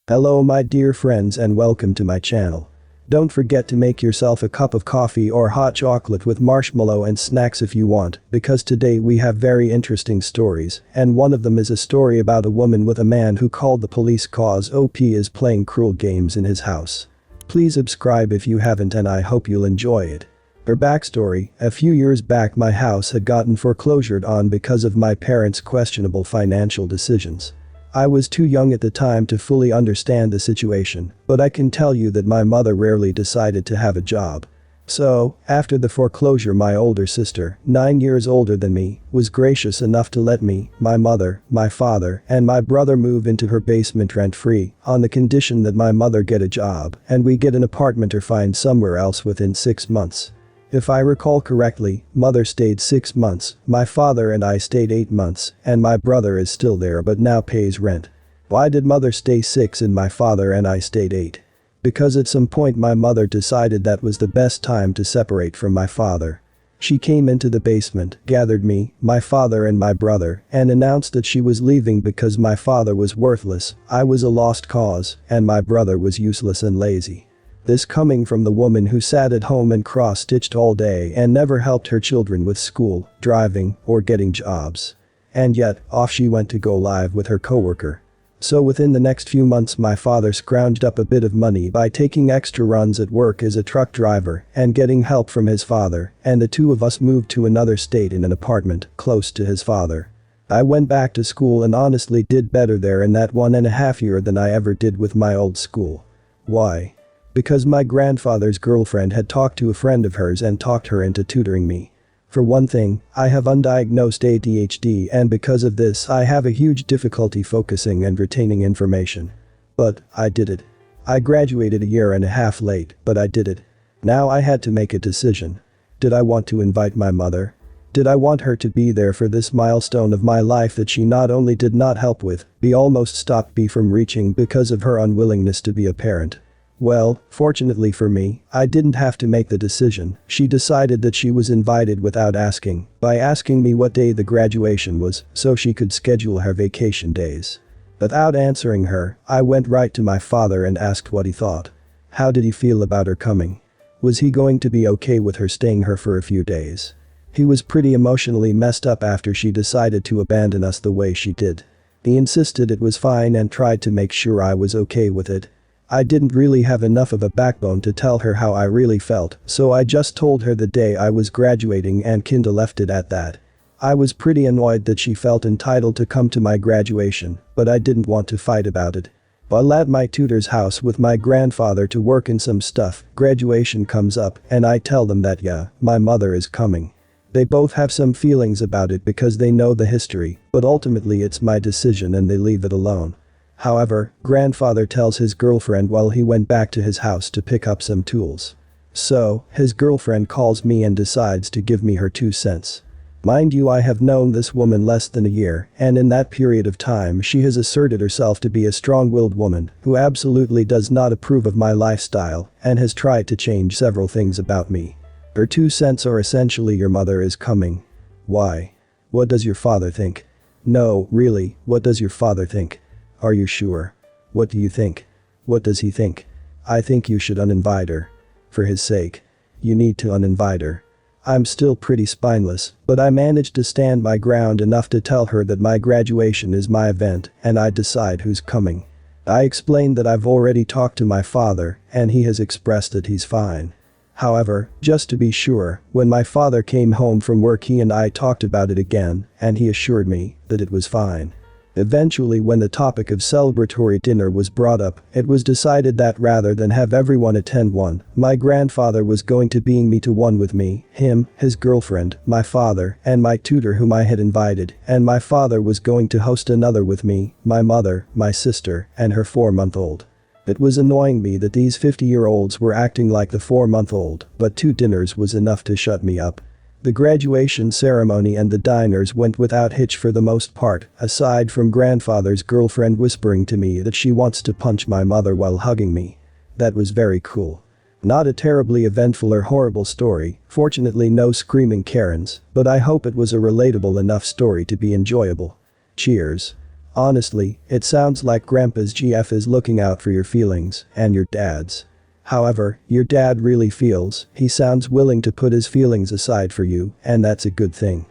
Hello my dear friends and welcome to my channel. Don't forget to make yourself a cup of coffee or hot chocolate with marshmallow and snacks if you want, because today we have very interesting stories, and one of them is a story about a woman with a man who called the police cause OP is playing cruel games in his house. Please subscribe if you haven't and I hope you'll enjoy it. Her backstory: a few years back my house had gotten foreclosured on because of my parents' questionable financial decisions. I was too young at the time to fully understand the situation, but I can tell you that my mother rarely decided to have a job. So, after the foreclosure my older sister, 9 years older than me, was gracious enough to let me, my mother, my father, and my brother move into her basement rent-free, on the condition that my mother get a job and we get an apartment or find somewhere else within 6 months. If I recall correctly, mother stayed 6 months, my father and I stayed 8 months, and my brother is still there but now pays rent. Why did mother stay 6 and my father and I stayed 8? Because at some point my mother decided that was the best time to separate from my father. She came into the basement, gathered me, my father and my brother, and announced that she was leaving because my father was worthless, I was a lost cause, and my brother was useless and lazy. This coming from the woman who sat at home and cross-stitched all day and never helped her children with school, driving, or getting jobs. And yet, off she went to go live with her coworker. So within the next few months my father scrounged up a bit of money by taking extra runs at work as a truck driver and getting help from his father, and the two of us moved to another state in an apartment close to his father. I went back to school and honestly did better there in that 1.5 years than I ever did with my old school. Why? Because my grandfather's girlfriend had talked to a friend of hers and talked her into tutoring me. For one thing, I have undiagnosed ADHD and because of this I have a huge difficulty focusing and retaining information. But, I did it. I graduated 1.5 years late, but I did it. Now I had to make a decision. Did I want to invite my mother? Did I want her to be there for this milestone of my life that she not only did not help with, but almost stopped me from reaching because of her unwillingness to be a parent? Well, fortunately for me, I didn't have to make the decision. She decided that she was invited without asking, by asking me what day the graduation was, so she could schedule her vacation days. Without answering her, I went right to my father and asked what he thought. How did he feel about her coming? Was he going to be okay with her staying here for a few days? He was pretty emotionally messed up after she decided to abandon us the way she did. He insisted it was fine and tried to make sure I was okay with it. I didn't really have enough of a backbone to tell her how I really felt, so I just told her the day I was graduating and kinda left it at that. I was pretty annoyed that she felt entitled to come to my graduation, but I didn't want to fight about it. While at my tutor's house with my grandfather to work in some stuff, graduation comes up and I tell them that yeah, my mother is coming. They both have some feelings about it because they know the history, but ultimately it's my decision and they leave it alone. However, grandfather tells his girlfriend while he went back to his house to pick up some tools. So, his girlfriend calls me and decides to give me her 2 cents. Mind you, I have known this woman less than a year, and in that period of time she has asserted herself to be a strong-willed woman who absolutely does not approve of my lifestyle and has tried to change several things about me. Her 2 cents are essentially your mother is coming. Why? What does your father think? No, really, what does your father think? Are you sure? What do you think? What does he think? I think you should uninvite her. For his sake. You need to uninvite her. I'm still pretty spineless, but I managed to stand my ground enough to tell her that my graduation is my event and I decide who's coming. I explained that I've already talked to my father and he has expressed that he's fine. However, just to be sure, when my father came home from work he and I talked about it again and he assured me that it was fine. Eventually, when the topic of celebratory dinner was brought up, it was decided that rather than have everyone attend one, my grandfather was going to bring me to one with me, him, his girlfriend, my father, and my tutor whom I had invited, and my father was going to host another with me, my mother, my sister, and her 4-month-old. It was annoying me that these 50-year-olds were acting like the 4-month-old, but 2 dinners was enough to shut me up. The graduation ceremony and the diners went without hitch for the most part, aside from grandfather's girlfriend whispering to me that she wants to punch my mother while hugging me. That was very cool. Not a terribly eventful or horrible story, fortunately no screaming Karens, but I hope it was a relatable enough story to be enjoyable. Cheers. Honestly, it sounds like Grandpa's GF is looking out for your feelings and your dad's. However, your dad really feels, he sounds willing to put his feelings aside for you, and that's a good thing.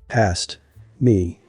Past. Me,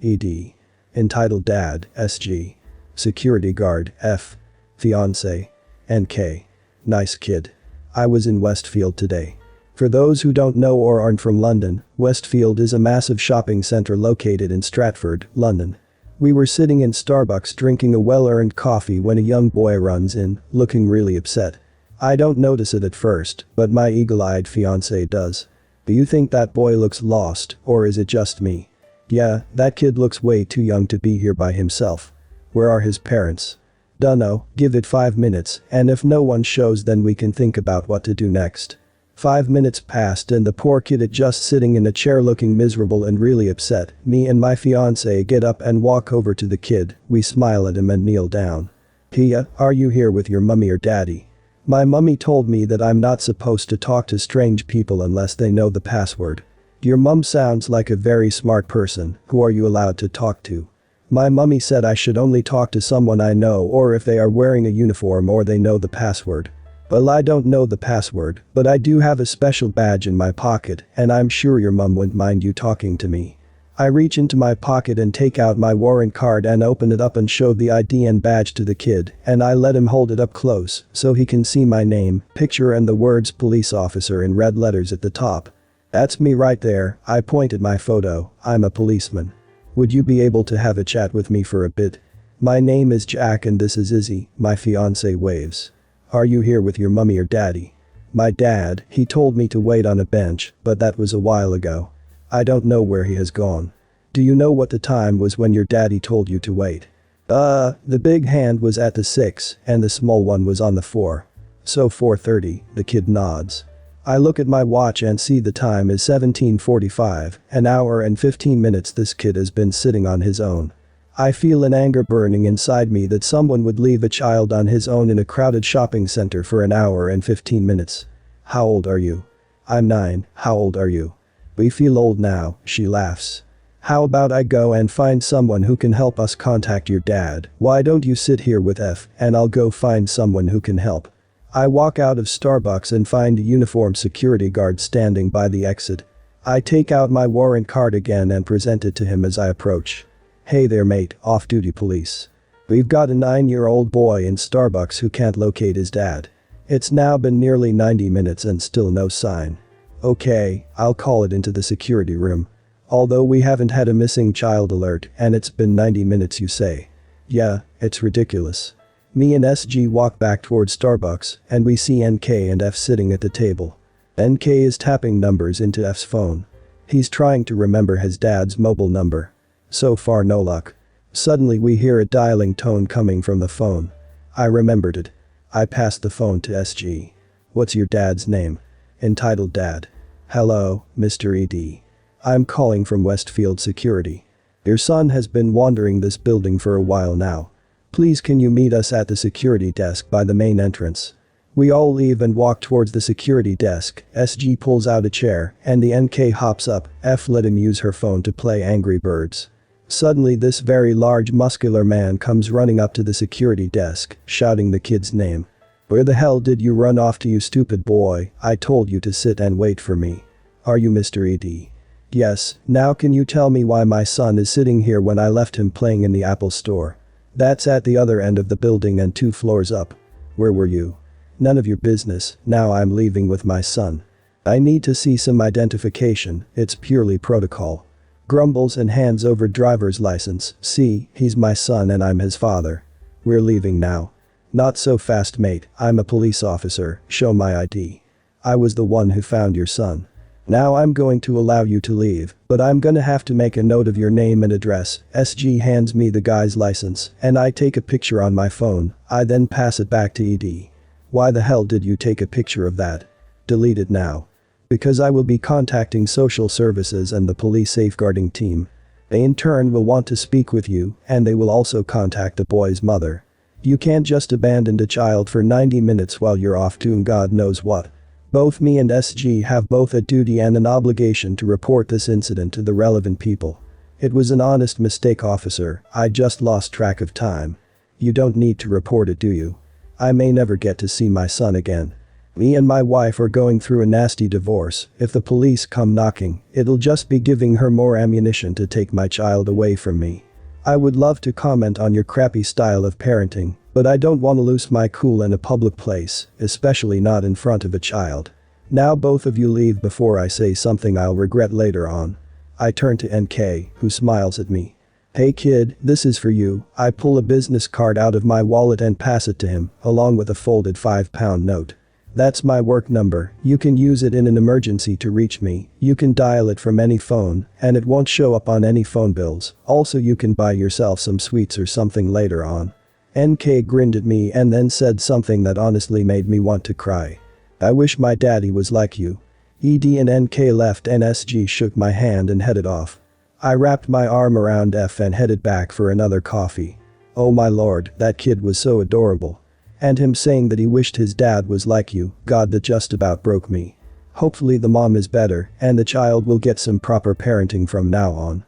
ed. Entitled Dad, SG. Security guard, F. Fiance, NK. Nice kid. I was in Westfield today. For those who don't know or aren't from London, Westfield is a massive shopping centre located in Stratford, London. We were sitting in Starbucks drinking a well-earned coffee when a young boy runs in, looking really upset. I don't notice it at first, but my eagle-eyed fiancé does. Do you think that boy looks lost, or is it just me? Yeah, that kid looks way too young to be here by himself. Where are his parents? Dunno, give it 5 minutes, and if no one shows then we can think about what to do next. 5 minutes passed and the poor kid is just sitting in a chair looking miserable and really upset. Me and my fiancé get up and walk over to the kid, we smile at him and kneel down. Pia, are you here with your mummy or daddy? My mummy told me that I'm not supposed to talk to strange people unless they know the password. Your mum sounds like a very smart person, who are you allowed to talk to? My mummy said I should only talk to someone I know or if they are wearing a uniform or they know the password. Well, I don't know the password, but I do have a special badge in my pocket and I'm sure your mum wouldn't mind you talking to me. I reach into my pocket and take out my warrant card and open it up and show the ID and badge to the kid, and I let him hold it up close so he can see my name, picture and the words police officer in red letters at the top. That's me right there, I point at my photo, I'm a policeman. Would you be able to have a chat with me for a bit? My name is Jack and this is Izzy, my fiancé waves. Are you here with your mummy or daddy? My dad, he told me to wait on a bench, but that was a while ago. I don't know where he has gone. Do you know what the time was when your daddy told you to wait? The big hand was at the 6 and the small one was on the 4. So 4:30, the kid nods. I look at my watch and see the time is 17:45, an hour and 15 minutes this kid has been sitting on his own. I feel an anger burning inside me that someone would leave a child on his own in a crowded shopping center for an hour and 15 minutes. How old are you? I'm 9, how old are you? We feel old now, she laughs. How about I go and find someone who can help us contact your dad? Why don't you sit here with F and I'll go find someone who can help. I walk out of Starbucks and find a uniformed security guard standing by the exit. I take out my warrant card again and present it to him as I approach. Hey there mate, off-duty police. We've got a 9-year-old boy in Starbucks who can't locate his dad. It's now been nearly 90 minutes and still no sign. Okay, I'll call it into the security room. Although we haven't had a missing child alert and it's been 90 minutes you say. Yeah, it's ridiculous. Me and SG walk back towards Starbucks and we see NK and F sitting at the table. NK is tapping numbers into F's phone. He's trying to remember his dad's mobile number. So far no luck. Suddenly we hear a dialing tone coming from the phone. I remembered it. I passed the phone to SG. What's your dad's name? Entitled Dad. Hello, Mr. ED. I'm calling from Westfield Security. Your son has been wandering this building for a while now. Please can you meet us at the security desk by the main entrance? We all leave and walk towards the security desk. SG pulls out a chair and the NK hops up. F let him use her phone to play Angry Birds. Suddenly this very large muscular man comes running up to the security desk, shouting the kid's name. Where the hell did you run off to you stupid boy? I told you to sit and wait for me. Are you Mr. ED? Yes, now can you tell me why my son is sitting here when I left him playing in the Apple store? That's at the other end of the building and 2 floors up. Where were you? None of your business, now I'm leaving with my son. I need to see some identification, it's purely protocol. Grumbles and hands over driver's license. See, he's my son and I'm his father. We're leaving now. Not so fast mate, I'm a police officer, show my ID. I was the one who found your son. Now I'm going to allow you to leave, but I'm gonna have to make a note of your name and address. SG hands me the guy's license and I take a picture on my phone. I then pass it back to ED. Why the hell did you take a picture of that? Delete it now. Because I will be contacting social services and the police safeguarding team. They in turn will want to speak with you and they will also contact the boy's mother. You can't just abandon a child for 90 minutes while you're off doing God knows what. Both me and SG have both a duty and an obligation to report this incident to the relevant people. "It was an honest mistake, officer, I just lost track of time." "You don't need to report it, do you? I may never get to see my son again. Me and my wife are going through a nasty divorce. If the police come knocking, it'll just be giving her more ammunition to take my child away from me. I would love to comment on your crappy style of parenting, but I don't want to lose my cool in a public place, especially not in front of a child. Now both of you leave before I say something I'll regret later on." I turn to NK, who smiles at me. "Hey kid, this is for you." I pull a business card out of my wallet and pass it to him, along with a folded £5 note. "That's my work number, you can use it in an emergency to reach me, you can dial it from any phone, and it won't show up on any phone bills, also you can buy yourself some sweets or something later on." NK grinned at me and then said something that honestly made me want to cry. "I wish my daddy was like you." ED and NK left and SG shook my hand and headed off. I wrapped my arm around F and headed back for another coffee. Oh my lord, that kid was so adorable. And him saying that he wished his dad was like you, God, that just about broke me. Hopefully the mom is better and the child will get some proper parenting from now on.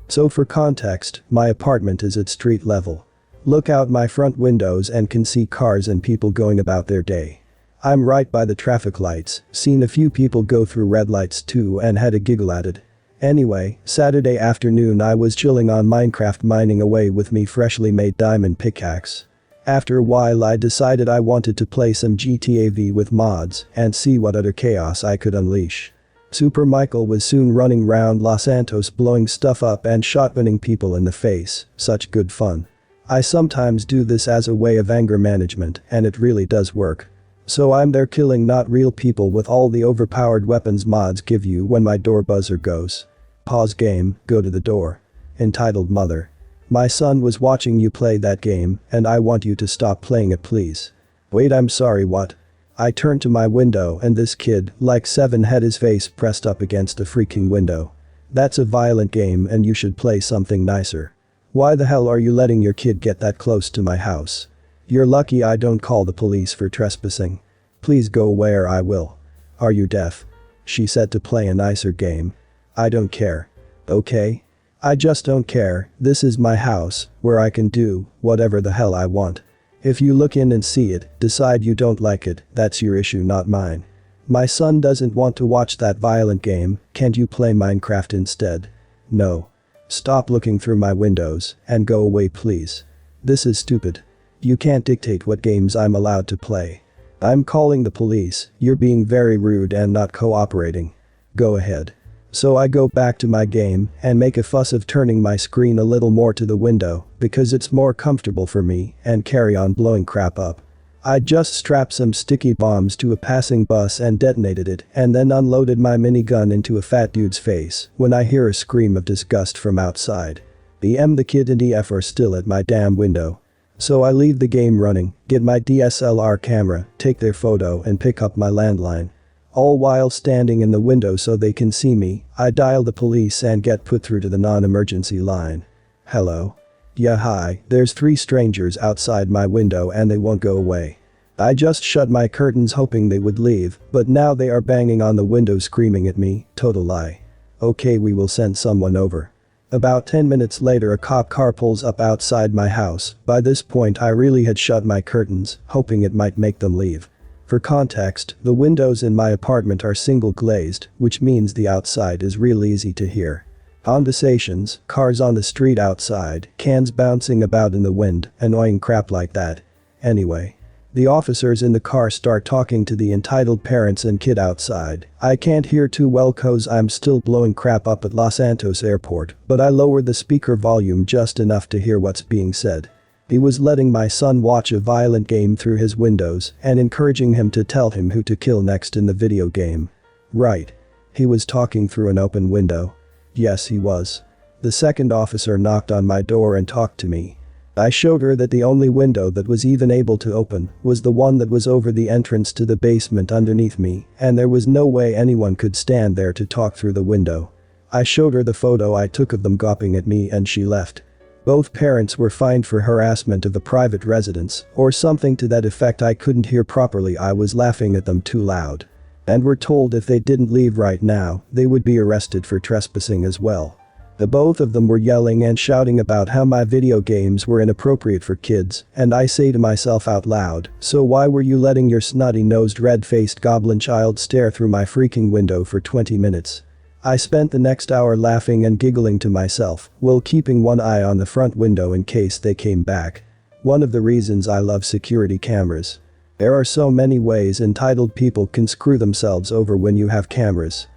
So for context, my apartment is at street level. Look out my front windows and can see cars and people going about their day. I'm right by the traffic lights, seen a few people go through red lights too and had a giggle at it. Anyway, Saturday afternoon I was chilling on Minecraft mining away with me freshly made diamond pickaxe. After a while I decided I wanted to play some GTA V with mods and see what utter chaos I could unleash. Super Michael was soon running round Los Santos blowing stuff up and shotgunning people in the face, such good fun. I sometimes do this as a way of anger management and it really does work. So I'm there killing not real people with all the overpowered weapons mods give you when my door buzzer goes. Pause game, go to the door. Entitled Mother. My son was watching you play that game and I want you to stop playing it, please. Wait, I'm sorry, what? I turned to my window and this kid, like 7, had his face pressed up against the freaking window. That's a violent game and you should play something nicer. Why the hell are you letting your kid get that close to my house? You're lucky I don't call the police for trespassing. Please go away or I will. Are you deaf? She said to play a nicer game. I don't care. Okay? I just don't care, this is my house, where I can do whatever the hell I want. If you look in and see it, decide you don't like it, that's your issue, not mine. My son doesn't want to watch that violent game, can't you play Minecraft instead? No. Stop looking through my windows and go away, please. This is stupid. You can't dictate what games I'm allowed to play. I'm calling the police, you're being very rude and not cooperating. Go ahead. So I go back to my game and make a fuss of turning my screen a little more to the window because it's more comfortable for me and carry on blowing crap up. I just strapped some sticky bombs to a passing bus and detonated it and then unloaded my minigun into a fat dude's face when I hear a scream of disgust from outside. The kid and EF are still at my damn window. So I leave the game running, get my DSLR camera, take their photo and pick up my landline. All while standing in the window so they can see me, I dial the police and get put through to the non-emergency line. Hello? Yeah, hi, there's 3 strangers outside my window and they won't go away. I just shut my curtains hoping they would leave, but now they are banging on the window screaming at me, total lie. Okay, we will send someone over. About 10 minutes later a cop car pulls up outside my house. By this point I really had shut my curtains, hoping it might make them leave. For context, the windows in my apartment are single glazed, which means the outside is real easy to hear. Conversations, cars on the street outside, cans bouncing about in the wind, annoying crap like that. Anyway. The officers in the car start talking to the entitled parents and kid outside. I can't hear too well cause I'm still blowing crap up at Los Santos airport, but I lowered the speaker volume just enough to hear what's being said. He was letting my son watch a violent game through his windows and encouraging him to tell him who to kill next in the video game. Right. He was talking through an open window. Yes, he was. The second officer knocked on my door and talked to me. I showed her that the only window that was even able to open was the one that was over the entrance to the basement underneath me, and there was no way anyone could stand there to talk through the window. I showed her the photo I took of them gawping at me and she left. Both parents were fined for harassment of a private residence, or something to that effect. I couldn't hear properly, I was laughing at them too loud. And were told if they didn't leave right now, they would be arrested for trespassing as well. The both of them were yelling and shouting about how my video games were inappropriate for kids, and I say to myself out loud, so why were you letting your snotty-nosed red-faced goblin child stare through my freaking window for 20 minutes? I spent the next hour laughing and giggling to myself, while keeping one eye on the front window in case they came back. One of the reasons I love security cameras. There are so many ways entitled people can screw themselves over when you have cameras.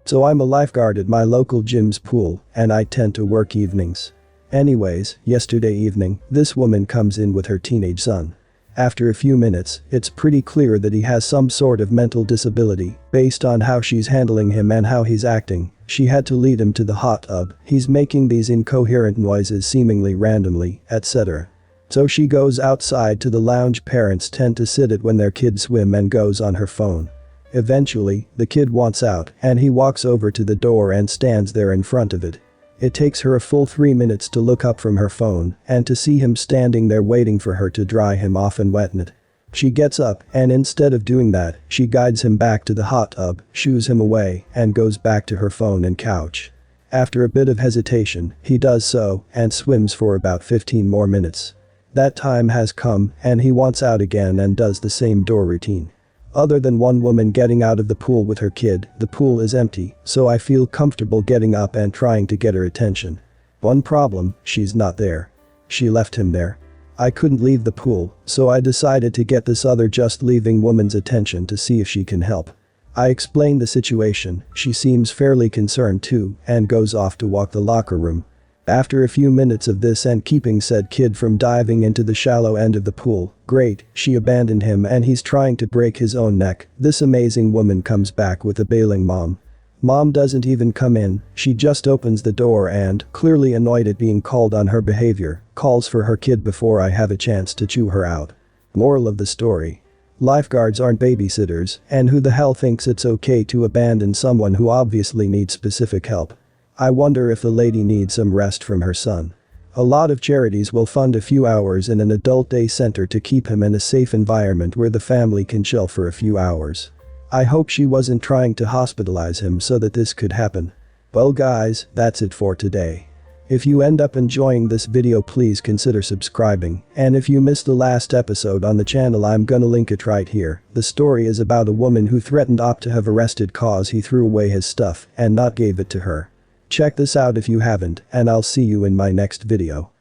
So I'm a lifeguard at my local gym's pool, and I tend to work evenings. Anyways, yesterday evening, this woman comes in with her teenage son. After a few minutes, it's pretty clear that he has some sort of mental disability, based on how she's handling him and how he's acting. She had to lead him to the hot tub, he's making these incoherent noises seemingly randomly, etc. So she goes outside to the lounge parents tend to sit at when their kids swim and goes on her phone. Eventually, the kid wants out, and he walks over to the door and stands there in front of it. It takes her a full 3 minutes to look up from her phone and to see him standing there waiting for her to dry him off and wetten it. She gets up, and instead of doing that, she guides him back to the hot tub, shoos him away, and goes back to her phone and couch. After a bit of hesitation, he does so, and swims for about 15 more minutes. That time has come, and he wants out again and does the same door routine. Other than one woman getting out of the pool with her kid, the pool is empty, so I feel comfortable getting up and trying to get her attention. One problem, she's not there. She left him there. I couldn't leave the pool, so I decided to get this other just leaving woman's attention to see if she can help. I explain the situation, she seems fairly concerned too, and goes off to walk the locker room. After a few minutes of this and keeping said kid from diving into the shallow end of the pool, great, she abandoned him and he's trying to break his own neck, this amazing woman comes back with a bailing mom. Mom doesn't even come in, she just opens the door and, clearly annoyed at being called on her behavior, calls for her kid before I have a chance to chew her out. Moral of the story. Lifeguards aren't babysitters, and who the hell thinks it's okay to abandon someone who obviously needs specific help? I wonder if the lady needs some rest from her son. A lot of charities will fund a few hours in an adult day center to keep him in a safe environment where the family can chill for a few hours. I hope she wasn't trying to hospitalize him so that this could happen. Well guys, that's it for today. If you end up enjoying this video, please consider subscribing, and if you missed the last episode on the channel, I'm gonna link it right here. The story is about a woman who threatened Op to have arrested cause he threw away his stuff and not gave it to her. Check this out if you haven't, and I'll see you in my next video.